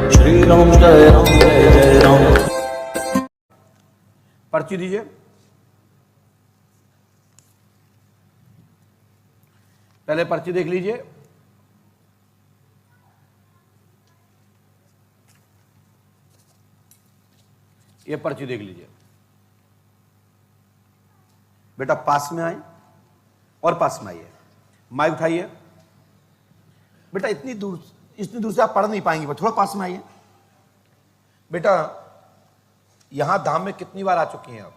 श्री राम जय राम जय जय राम। पर्ची दीजिए। पहले पर्ची देख लीजिए। ये पर्ची देख लीजिए। बेटा पास में आए और पास में आइए। माइक उठाइए। बेटा इतनी दूर से आप पढ़ नहीं पाएंगे, थोड़ा पास में आइए। बेटा यहां धाम में कितनी बार आ चुकी हैं आप?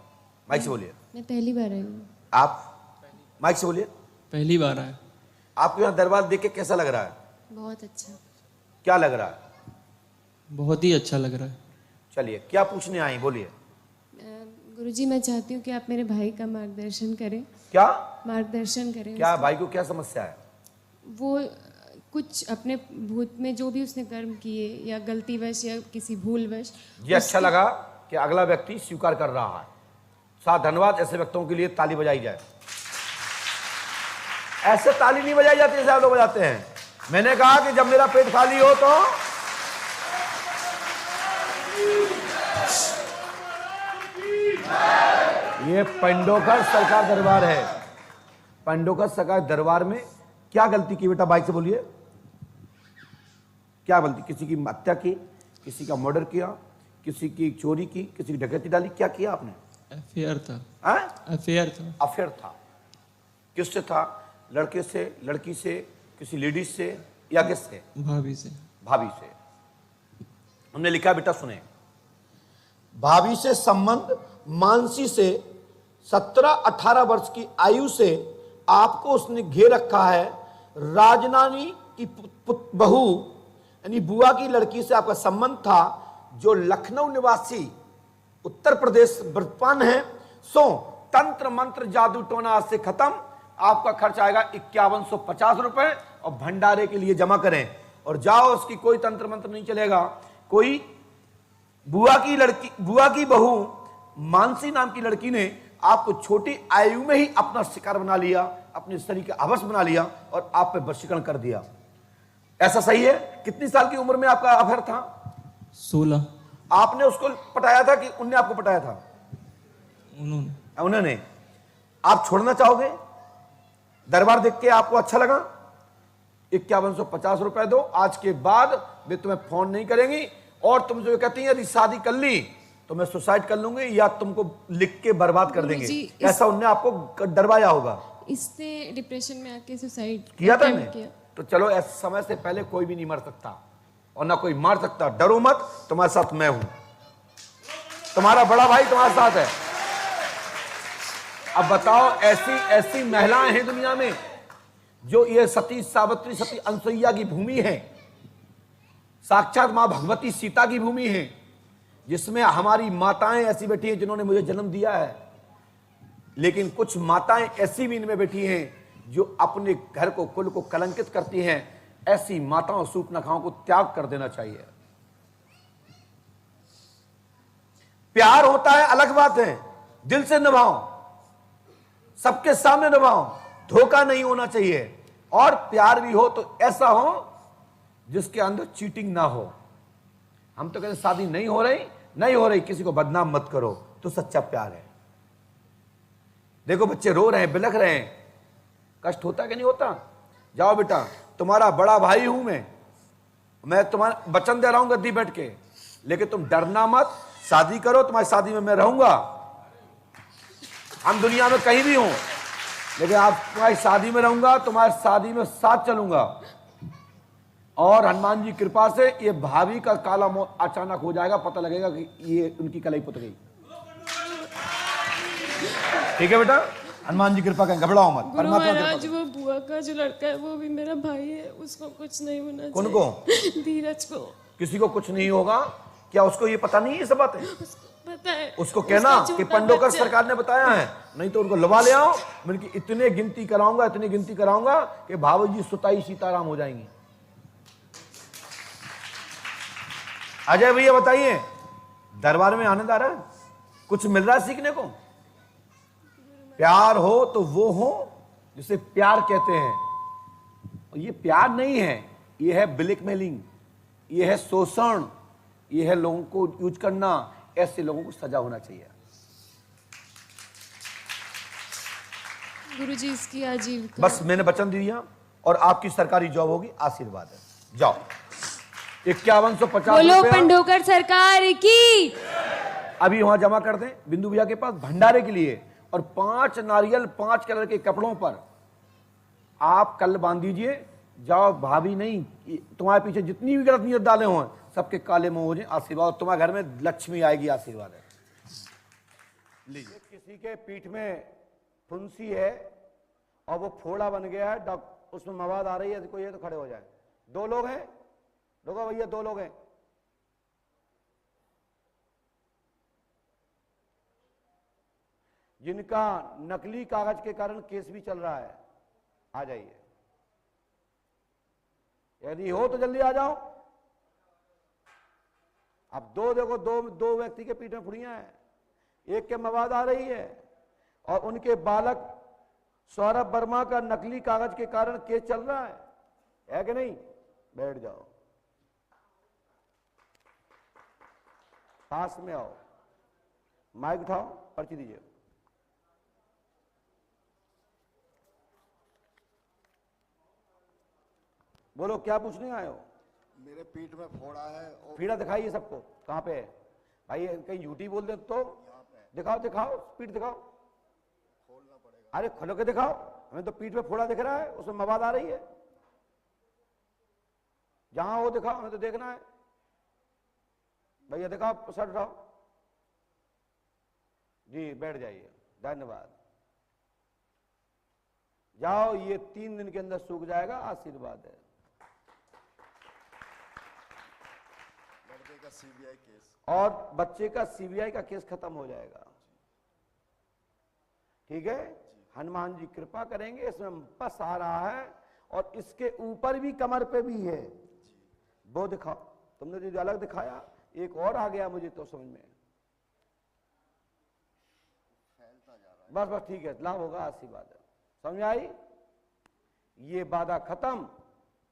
माइक से बोलिए। मैं पहली बार आई हूँ। आप माइक से बोलिए। पहली बार आया। आपको यहां दरबार देख के कैसा लग रहा है? बहुत अच्छा। क्या लग रहा है? बहुत ही अच्छा लग रहा है। चलिए क्या पूछने आई बोलिए। गुरुजी मैं चाहती हूँ कि आप मेरे भाई का मार्गदर्शन करें। क्या मार्गदर्शन करें। क्या भाई को क्या समस्या है? वो कुछ अपने भूत में जो भी उसने कर्म किए या गलतीवश या किसी भूलवश। ये अच्छा लगा कि अगला व्यक्ति स्वीकार कर रहा है। साथ धन्यवाद। ऐसे व्यक्तियों के लिए ताली बजाई जाए। ऐसे ताली नहीं बजाई जाती जैसे आप लोग बजाते हैं। मैंने कहा कि जब मेरा पेट खाली हो तो ये पंडोकर सरकार दरबार है। पंडोकर सरकार दरबार में क्या गलती की बेटा? बाइक से बोलिए। क्या गलती? किसी की हत्या की, किसी का मर्डर किया, किसी की चोरी की, किसी की डकैती डाली? क्या किया आपने? अफेयर था। अफेयर था। किससे था? लड़के से, लड़की से, किसी लेडीज से या किससे? भाभी से। भाभी से। हमने लिखा बेटा सुने। भाभी से संबंध मानसी से 17-18 वर्ष की आयु से आपको उसने घेर रखा है। राजनानी की बहू यानी बुआ की लड़की से आपका संबंध था, जो लखनऊ निवासी उत्तर प्रदेश वर्तमान है। सो तंत्र मंत्र जादू टोना आज से खत्म। आपका खर्च आएगा 5150 रुपए और भंडारे के लिए जमा करें और जाओ। उसकी कोई तंत्र मंत्र नहीं चलेगा। कोई बुआ की बहू मानसी नाम की लड़की ने आपको छोटी आयु में ही अपना शिकार बना लिया, अपने शरीर का आवास बना लिया और आप पे वशीकरण कर दिया। ऐसा सही है? कितनी साल की उम्र में आपका अफेयर था? 16। आपने उसको पटाया था कि उनने आपको पटाया था? उन्होंने। आप छोड़ना चाहोगे? दरबार देख के आपको अच्छा लगा? 5150 रुपए दो। आज के बाद वे तुम्हें फोन नहीं करेंगी और तुम जो कहती हैं यदि शादी कर ली तो मैं सुसाइड कर लूंगी या तुमको लिख के बर्बाद कर देंगे। ऐसा उनने आपको डरवाया होगा। इससे डिप्रेशन में आके सुसाइड किया था ने? तो चलो ऐसे समय से पहले कोई भी नहीं मर सकता और ना कोई मार सकता। डरो मत, तुम्हारे साथ मैं हूं। तुम्हारा बड़ा भाई तुम्हारे साथ है। अब बताओ ऐसी महिलाएं हैं दुनिया में जो ये सती सावित्री, सती अनसुईया की भूमि है, साक्षात मां भगवती सीता की भूमि है, जिसमें हमारी माताएं ऐसी बैठी हैं जिन्होंने मुझे जन्म दिया है। लेकिन कुछ माताएं ऐसी भी इनमें बैठी हैं जो अपने घर को, कुल को कलंकित करती हैं। ऐसी माताओं सूर्पनखाओं को त्याग कर देना चाहिए। प्यार होता है अलग बात है, दिल से निभाओ, सबके सामने निभाओ, धोखा नहीं होना चाहिए। और प्यार भी हो तो ऐसा हो जिसके अंदर चीटिंग ना हो। हम तो कहते शादी नहीं हो रही, किसी को बदनाम मत करो, तो सच्चा प्यार है। देखो बच्चे रो रहे हैं, बिलख रहे हैं, कष्ट होता कि नहीं होता? जाओ बेटा, तुम्हारा बड़ा भाई हूं मैं तुम्हारा वचन दे रहा हूं गद्दी बैठ के, लेकिन तुम डरना मत, शादी करो। तुम्हारी शादी में मैं रहूंगा। हम दुनिया में कहीं भी हूं, लेकिन आप तुम्हारी शादी में रहूंगा, तुम्हारी शादी में साथ चलूंगा। और हनुमान जी कृपा से ये भाभी का काला मौत अचानक हो जाएगा, पता लगेगा कि ये उनकी कलाई पुत गई। ठीक है बेटा, हनुमान जी कृपा करें, घबराओ मत। गुरु महाराज वो बुआ का जो लड़का है वो भी मेरा भाई है, उसको कुछ नहीं होना चाहिए। कौन को? धीरज को। किसी को कुछ नहीं होगा? क्या उसको ये पता नहीं है सब बातें? पता है। उसको कहना कि पंडोकर सरकार ने बताया है, नहीं तो उनको लवा ले आओ। मैं इतने गिनती कराऊंगा कि भाभी जी सुताई सीताराम हो जाएंगी। अजय भैया बताइए, दरबार में आनंद आ रहा है? कुछ मिल रहा है सीखने को? प्यार हो तो वो हो जिसे प्यार कहते हैं। ये प्यार नहीं है, ये है ब्लैकमेलिंग, ये है शोषण, ये है लोगों को यूज करना, ऐसे लोगों को सजा होना चाहिए। गुरुजी इसकी आजीविका। बस मैंने वचन दिया और आपकी सरकारी जॉब होगी, आशीर्वाद है। जाओ 5150 बोलो रुपया पंडोकर सरकार की। अभी वहां जमा कर दें बिंदु भैया के पास भंडारे के लिए, और 5 नारियल 5 कलर के कपड़ों पर आप कल बांध दीजिए। जाओ, भाभी नहीं, तुम्हारे पीछे जितनी भी गलत नियत डाले हों सबके काले मुंह हो जाए, आशीर्वाद। तुम्हारे घर में लक्ष्मी आएगी, आशीर्वाद है। लीजिए, किसी के पीठ में फुंसी है और वो फोड़ा बन गया है, उसमें मवाद आ रही है, कोई है तो खड़े हो जाए। 2 लोग हैं, देखो भैया 2 लोग हैं। जिनका नकली कागज के कारण केस भी चल रहा है, आ जाइए। यदि हो तो जल्दी आ जाओ। अब 2 देखो, 2 व्यक्ति के पीठ में फुड़ियां हैं, एक के मवाद आ रही है और उनके बालक सौरभ वर्मा का नकली कागज के कारण केस चल रहा है कि नहीं? बैठ जाओ, पास में आओ, माइक उठाओ, पर्ची दीजिए। बोलो, क्या पूछने आए हो? मेरे पीठ में फोड़ा है और पीड़ा दिखाइए सबको, कहां पे है भाई? कहीं झूठी बोल दे तो दिखाओ, दिखाओ, पीठ दिखाओ। खोलना पड़ेगा। अरे खोलो के दिखाओ, हमें तो पीठ में फोड़ा दिख रहा है, उसमें मवाद आ रही है। जहां हो दिखाओ, हमें तो देखना है। भैया दिखाओ, शर्ट उठाओ जी, बैठ जाइए, धन्यवाद। जाओ, ये 3 दिन के अंदर सूख जाएगा, आशीर्वाद है। लड़के का सीबीआई केस और बच्चे का सीबीआई का केस खत्म हो जाएगा, ठीक है? हनुमान जी कृपा करेंगे। इसमें बस आ रहा है और इसके ऊपर भी, कमर पे भी है, वो दिखाओ। तुमने जो अलग दिखाया, एक और आ गया मुझे तो समझ में। फैलता जा रहा है। बस बस ठीक है, लाभ होगा, आशीर्वाद है। समझ आई? ये बाधा खत्म।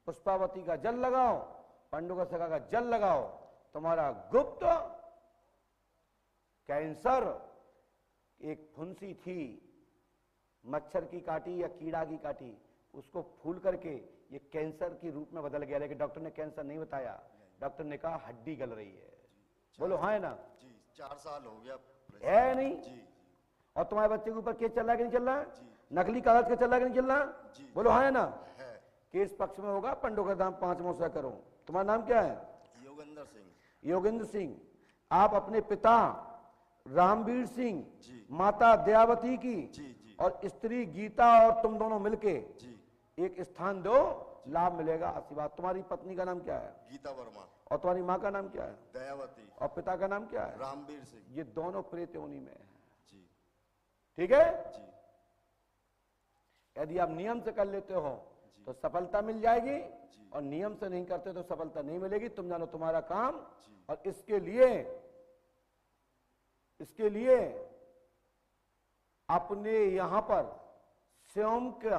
पुष्पावती का जल लगाओ, पंडोकर सखा का जल लगाओ, तुम्हारा गुप्त कैंसर, एक फुंसी थी, मच्छर की काटी या कीड़ा की काटी, उसको फूल करके ये कैंसर के रूप में बदल गया। लेकिन डॉक्टर ने कैंसर नहीं बताया, डॉक्टर ने कहा हड्डी गल रही है। बोलो हाँ है ना? जी 4 साल हो गया है नहीं? जी। और तुम्हारे बच्चे के ऊपर केस चल रहा है कि नहीं चल रहा है? जी। नकली कागज का चल रहा है कि नहीं चल रहा है? जी। बोलो हाँ है ना? है। केस पक्ष में होगा, पंडोकर धाम 5 मौसा करो। तुम्हारा नाम क्या है? योगेंद्र सिंह। योगेंद्र सिंह। आप अपने पिता रामवीर सिंह, जी। माता दयावती की, जी जी और स्त्री गीता और तुम दोनों मिलके जी। एक स्थान दो, लाभ मिलेगा, आशीर्वाद। तुम्हारी पत्नी का नाम क्या है? गीता वर्मा। और तुम्हारी माँ का नाम क्या है? दयावती। और पिता का नाम क्या है? रामवीर सिंह। ये दोनों प्रेत योनि में है, जी ठीक है? जी यदि आप नियम से कर लेते हो तो सफलता मिल जाएगी, और नियम से नहीं करते तो सफलता नहीं मिलेगी। तुम जानो तुम्हारा काम। और इसके लिए अपने यहां पर स्वयं का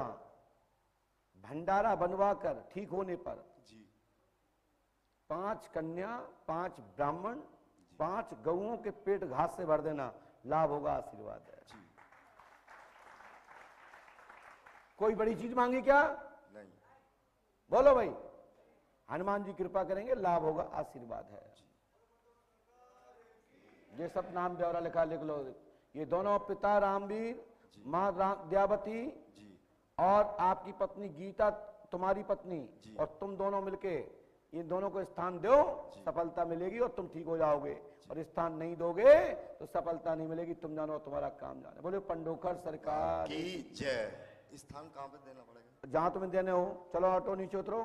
भंडारा बनवा कर, ठीक होने पर जी 5 कन्या, 5 ब्राह्मण, 5 गऊओं के पेट घास से भर देना, लाभ होगा, आशीर्वाद है। जी। कोई बड़ी चीज मांगी क्या? नहीं। बोलो भाई, हनुमान जी कृपा करेंगे, लाभ होगा, आशीर्वाद है। ये सब नाम ब्यौरा लिखा, लिख लो। ये दोनों पिता रामवीर, माँ दयावती जी और आपकी पत्नी गीता, तुम्हारी पत्नी, जी। और तुम दोनों मिलके इन दोनों को स्थान दो, सफलता मिलेगी और तुम ठीक हो जाओगे। और स्थान नहीं दोगे तो सफलता नहीं मिलेगी। तुम जानो, तुम्हारा काम जाने। बोले पंडोकर सरकार की जय। स्थान कहाँ पे देना पड़ेगा? जहां तुम्हें देने हो। चलो ऑटो नीचे उतरो।